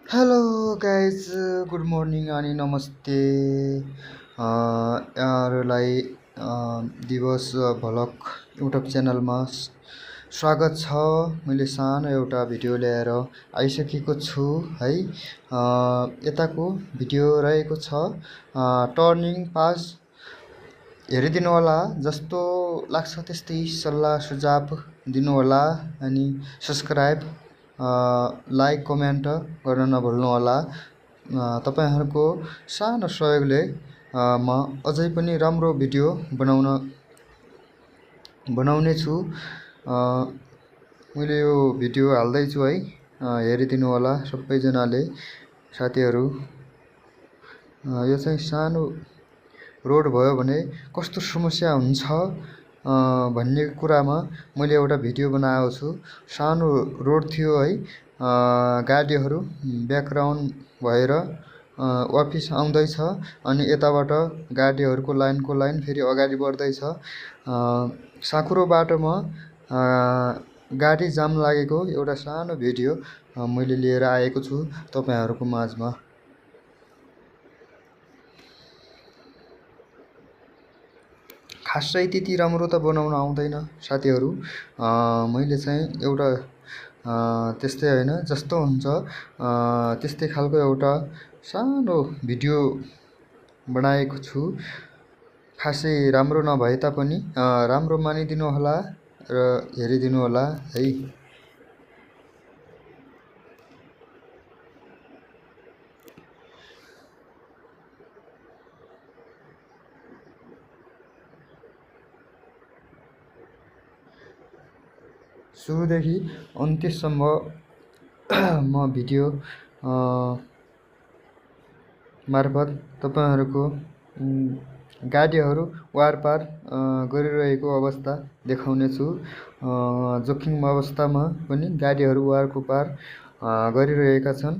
Hello guys, good morning अनि नमस्ते यहाँहरूलाई दिवस भ्लग युट्युब च्यानलमा स्वागत छ। मैले सानो एउटा भिडियो ल्याएर आइसकेको छु है। यताको भिडियो रहेको छ टर्निङ पास, हेरिदिनु होला। जस्तो लाग्छ त्यस्तै सल्लाह सुझाव दिनु होला अनि सब्सक्राइब लाइक कमेन्ट गर्न नभुल्नु होला। तपाईहरुको सानो सहयोगले म अझै पनि राम्रो भिडियो बनाउने छु। मैले यो भिडियो हाल्दै छु है, हेरिदिनु होला सबैजनाले। साथीहरु, यो चाहिँ सानो रोड भयो भने कस्तो समस्या हुन्छ भन्ने कुरामा मैले एउटा भिडियो बनाएको छु। सानो रोड थियो है, गाडीहरू ब्याकग्राउन्ड भएर अफिस आउँदैछ अनि यताबाट गाडीहरूको लाइन फेरि अगाडि बढ्दैछ। साँकुरो बाटोमा गाडी जाम लागेको एउटा सानो भिडियो मैले लिएर आएको छु तपाईहरुको माझमा। खासै त्यति राम्रो त बनाउन आउँदैन साथीहरु। मैले चाहिँ एउटा त्यस्तै हैन, जस्तो हुन्छ त्यस्तै खालको एउटा सानो भिडियो बनाएको छु। खासै राम्रो नभए तापनि राम्रो मानिदिनु होला र हेरिदिनु होला है। सुरुदेखि अन्त्यसम्म म भिडियो मार्फत तपाईहरुको गाडीहरू वारपार गरिरहेको अवस्था देखाउने छु। जोखिम अवस्थामा पनि गाडीहरू वारको पार गरिरहेका छन्।